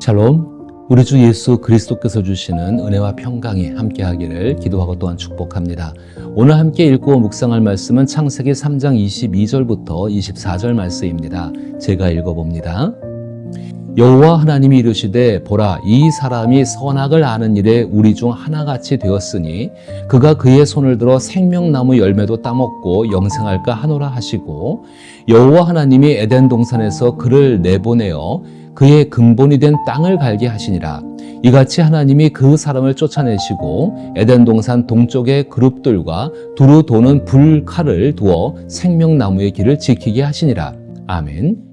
샬롬, 우리 주 예수 그리스도께서 주시는 은혜와 평강이 함께하기를 기도하고 또한 축복합니다. 오늘 함께 읽고 묵상할 말씀은 창세기 3장 22절부터 24절 말씀입니다. 제가 읽어봅니다. 여호와 하나님이 이르시되 보라, 이 사람이 선악을 아는 일에 우리 중 하나같이 되었으니 그가 그의 손을 들어 생명나무 열매도 따먹고 영생할까 하노라 하시고, 여호와 하나님이 에덴 동산에서 그를 내보내어 그의 근본이 된 땅을 갈게 하시니라. 이같이 하나님이 그 사람을 쫓아내시고 에덴 동산 동쪽의 그룹들과 두루 도는 불칼을 두어 생명나무의 길을 지키게 하시니라. 아멘.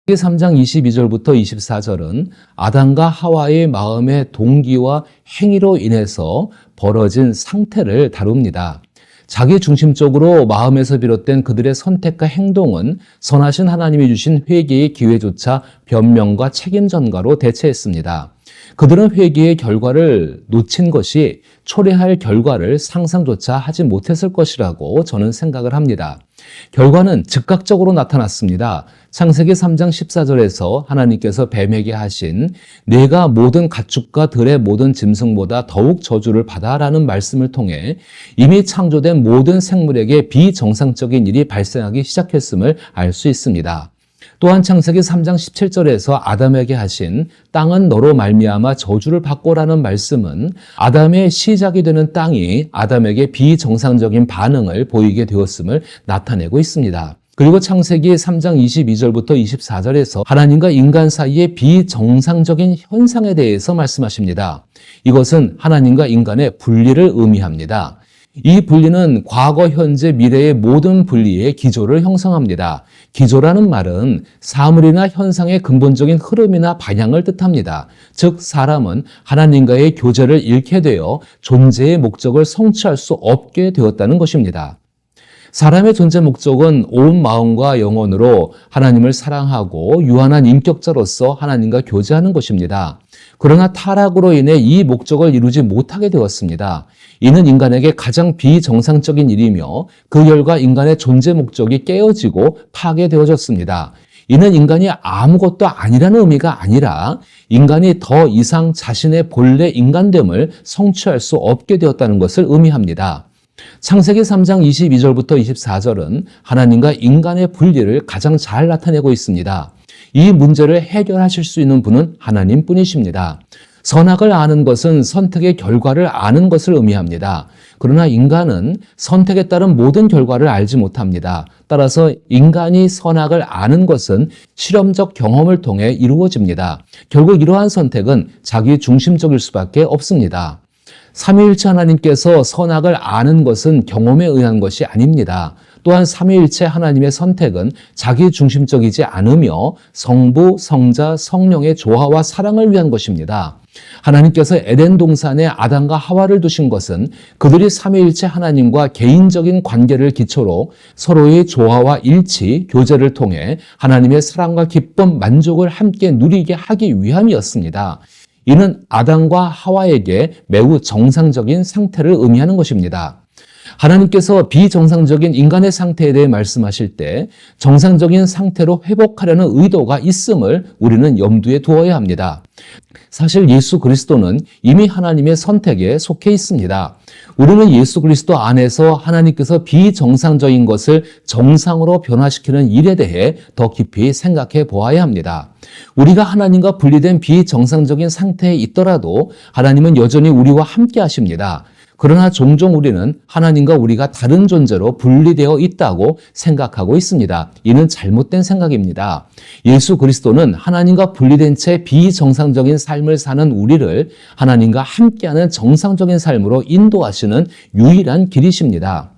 3장 22절부터 24절은 아담과 하와의 마음의 동기와 행위로 인해서 벌어진 상태를 다룹니다. 자기 중심적으로 마음에서 비롯된 그들의 선택과 행동은 선하신 하나님이 주신 회개의 기회조차 변명과 책임 전가로 대체했습니다. 그들은 회개의 결과를 놓친 것이 초래할 결과를 상상조차 하지 못했을 것이라고 저는 생각을 합니다. 결과는 즉각적으로 나타났습니다. 창세기 3장 14절에서 하나님께서 뱀에게 하신 내가 모든 가축과 들의 모든 짐승보다 더욱 저주를 받아라는 말씀을 통해 이미 창조된 모든 생물에게 비정상적인 일이 발생하기 시작했음을 알 수 있습니다. 또한 창세기 3장 17절에서 아담에게 하신 땅은 너로 말미암아 저주를 받고라는 말씀은 아담의 시작이 되는 땅이 아담에게 비정상적인 반응을 보이게 되었음을 나타내고 있습니다. 그리고 창세기 3장 22절부터 24절에서 하나님과 인간 사이의 비정상적인 현상에 대해서 말씀하십니다. 이것은 하나님과 인간의 분리를 의미합니다. 이 분리는 과거, 현재, 미래의 모든 분리의 기조를 형성합니다. 기조라는 말은 사물이나 현상의 근본적인 흐름이나 방향을 뜻합니다. 즉, 사람은 하나님과의 교제를 잃게 되어 존재의 목적을 성취할 수 없게 되었다는 것입니다. 사람의 존재 목적은 온 마음과 영혼으로 하나님을 사랑하고 유한한 인격자로서 하나님과 교제하는 것입니다. 그러나 타락으로 인해 이 목적을 이루지 못하게 되었습니다. 이는 인간에게 가장 비정상적인 일이며 그 결과 인간의 존재 목적이 깨어지고 파괴되어졌습니다. 이는 인간이 아무것도 아니라는 의미가 아니라 인간이 더 이상 자신의 본래 인간됨을 성취할 수 없게 되었다는 것을 의미합니다. 창세기 3장 22절부터 24절은 하나님과 인간의 분리를 가장 잘 나타내고 있습니다. 이 문제를 해결하실 수 있는 분은 하나님뿐이십니다. 선악을 아는 것은 선택의 결과를 아는 것을 의미합니다. 그러나 인간은 선택에 따른 모든 결과를 알지 못합니다. 따라서 인간이 선악을 아는 것은 실험적 경험을 통해 이루어집니다. 결국 이러한 선택은 자기 중심적일 수밖에 없습니다. 삼위일체 하나님께서 선악을 아는 것은 경험에 의한 것이 아닙니다. 또한 삼위일체 하나님의 선택은 자기 중심적이지 않으며 성부, 성자, 성령의 조화와 사랑을 위한 것입니다. 하나님께서 에덴 동산에 아담과 하와를 두신 것은 그들이 삼위일체 하나님과 개인적인 관계를 기초로 서로의 조화와 일치, 교제를 통해 하나님의 사랑과 기쁨, 만족을 함께 누리게 하기 위함이었습니다. 이는 아담과 하와에게 매우 정상적인 상태를 의미하는 것입니다. 하나님께서 비정상적인 인간의 상태에 대해 말씀하실 때 정상적인 상태로 회복하려는 의도가 있음을 우리는 염두에 두어야 합니다. 사실 예수 그리스도는 이미 하나님의 선택에 속해 있습니다. 우리는 예수 그리스도 안에서 하나님께서 비정상적인 것을 정상으로 변화시키는 일에 대해 더 깊이 생각해 보아야 합니다. 우리가 하나님과 분리된 비정상적인 상태에 있더라도 하나님은 여전히 우리와 함께 하십니다. 그러나 종종 우리는 하나님과 우리가 다른 존재로 분리되어 있다고 생각하고 있습니다. 이는 잘못된 생각입니다. 예수 그리스도는 하나님과 분리된 채 비정상적인 삶을 사는 우리를 하나님과 함께하는 정상적인 삶으로 인도하시는 유일한 길이십니다.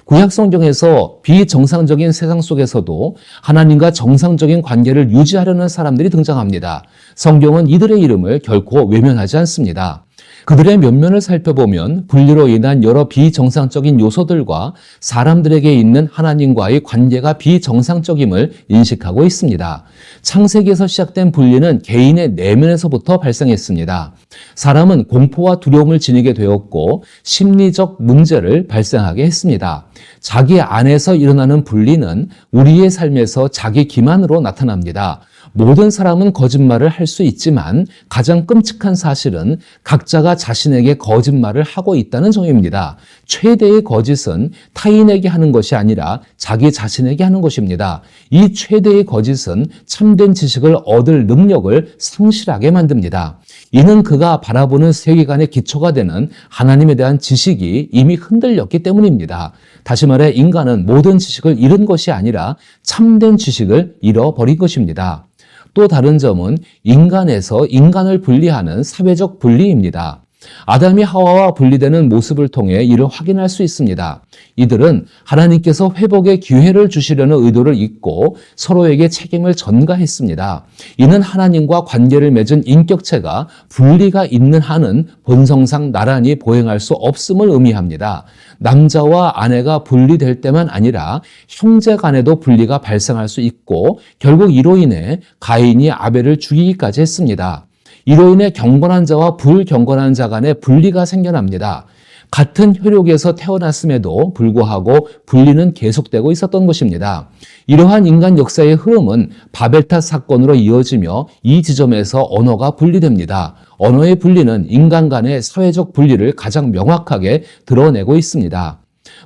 구약 성경에서 비정상적인 세상 속에서도 하나님과 정상적인 관계를 유지하려는 사람들이 등장합니다. 성경은 이들의 이름을 결코 외면하지 않습니다. 그들의 면면을 살펴보면 분리로 인한 여러 비정상적인 요소들과 사람들에게 있는 하나님과의 관계가 비정상적임을 인식하고 있습니다. 창세기에서 시작된 분리는 개인의 내면에서부터 발생했습니다. 사람은 공포와 두려움을 지니게 되었고 심리적 문제를 발생하게 했습니다. 자기 안에서 일어나는 분리는 우리의 삶에서 자기 기만으로 나타납니다. 모든 사람은 거짓말을 할 수 있지만 가장 끔찍한 사실은 각자가 자신에게 거짓말을 하고 있다는 점입니다. 최대의 거짓은 타인에게 하는 것이 아니라 자기 자신에게 하는 것입니다. 이 최대의 거짓은 참된 지식을 얻을 능력을 상실하게 만듭니다. 이는 그가 바라보는 세계관의 기초가 되는 하나님에 대한 지식이 이미 흔들렸기 때문입니다. 다시 말해 인간은 모든 지식을 잃은 것이 아니라 참된 지식을 잃어버린 것입니다. 또 다른 점은 인간에서 인간을 분리하는 사회적 분리입니다. 아담이 하와와 분리되는 모습을 통해 이를 확인할 수 있습니다. 이들은 하나님께서 회복의 기회를 주시려는 의도를 잊고 서로에게 책임을 전가했습니다. 이는 하나님과 관계를 맺은 인격체가 분리가 있는 한은 본성상 나란히 보행할 수 없음을 의미합니다. 남자와 아내가 분리될 때만 아니라 형제 간에도 분리가 발생할 수 있고 결국 이로 인해 가인이 아벨을 죽이기까지 했습니다. 이로 인해 경건한 자와 불경건한 자 간에 분리가 생겨납니다. 같은 혈육에서 태어났음에도 불구하고 분리는 계속되고 있었던 것입니다. 이러한 인간 역사의 흐름은 바벨탑 사건으로 이어지며 이 지점에서 언어가 분리됩니다. 언어의 분리는 인간 간의 사회적 분리를 가장 명확하게 드러내고 있습니다.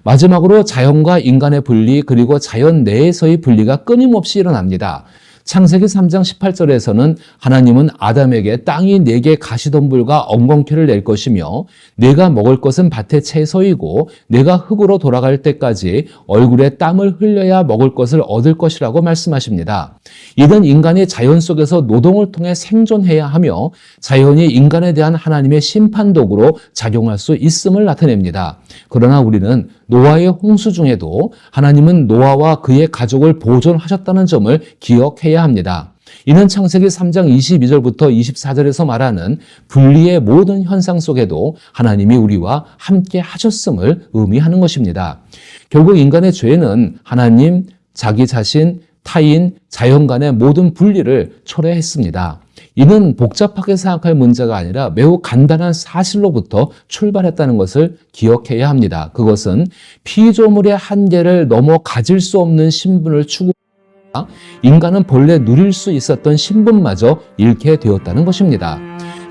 마지막으로 자연과 인간의 분리 그리고 자연 내에서의 분리가 끊임없이 일어납니다. 창세기 3장 18절에서는 하나님은 아담에게 땅이 내게 가시덤불과 엉겅퀴를 낼 것이며 내가 먹을 것은 밭의 채소이고 내가 흙으로 돌아갈 때까지 얼굴에 땀을 흘려야 먹을 것을 얻을 것이라고 말씀하십니다. 이는 인간이 자연 속에서 노동을 통해 생존해야 하며 자연이 인간에 대한 하나님의 심판 도구로 작용할 수 있음을 나타냅니다. 그러나 우리는 노아의 홍수 중에도 하나님은 노아와 그의 가족을 보존하셨다는 점을 기억해야 합니다. 이는 창세기 3장 22절부터 24절에서 말하는 분리의 모든 현상 속에도 하나님이 우리와 함께 하셨음을 의미하는 것입니다. 결국 인간의 죄는 하나님, 자기 자신, 타인, 자연 간의 모든 분리를 초래했습니다. 이는 복잡하게 생각할 문제가 아니라 매우 간단한 사실로부터 출발했다는 것을 기억해야 합니다. 그것은 피조물의 한계를 넘어 가질 수 없는 신분을 추구하다 인간은 본래 누릴 수 있었던 신분마저 잃게 되었다는 것입니다.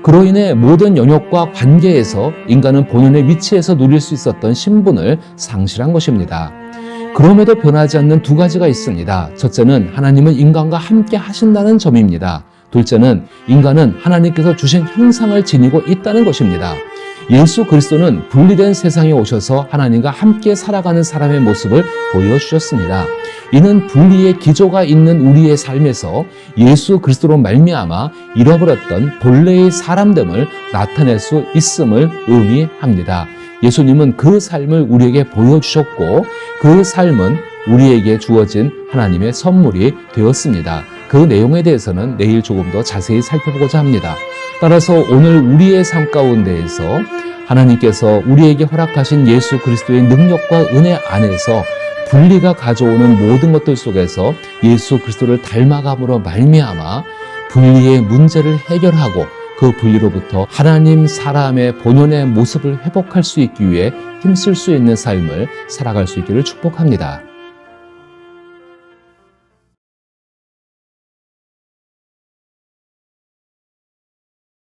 그로 인해 모든 영역과 관계에서 인간은 본연의 위치에서 누릴 수 있었던 신분을 상실한 것입니다. 그럼에도 변하지 않는 두 가지가 있습니다. 첫째는 하나님은 인간과 함께 하신다는 점입니다. 둘째는 인간은 하나님께서 주신 형상을 지니고 있다는 것입니다. 예수 그리스도는 분리된 세상에 오셔서 하나님과 함께 살아가는 사람의 모습을 보여주셨습니다. 이는 분리의 기조가 있는 우리의 삶에서 예수 그리스도로 말미암아 잃어버렸던 본래의 사람됨을 나타낼 수 있음을 의미합니다. 예수님은 그 삶을 우리에게 보여주셨고 그 삶은 우리에게 주어진 하나님의 선물이 되었습니다. 그 내용에 대해서는 내일 조금 더 자세히 살펴보고자 합니다. 따라서 오늘 우리의 삶 가운데에서 하나님께서 우리에게 허락하신 예수 그리스도의 능력과 은혜 안에서 분리가 가져오는 모든 것들 속에서 예수 그리스도를 닮아감으로 말미암아 분리의 문제를 해결하고 그 분리로부터 하나님 사람의 본연의 모습을 회복할 수 있기 위해 힘쓸 수 있는 삶을 살아갈 수 있기를 축복합니다.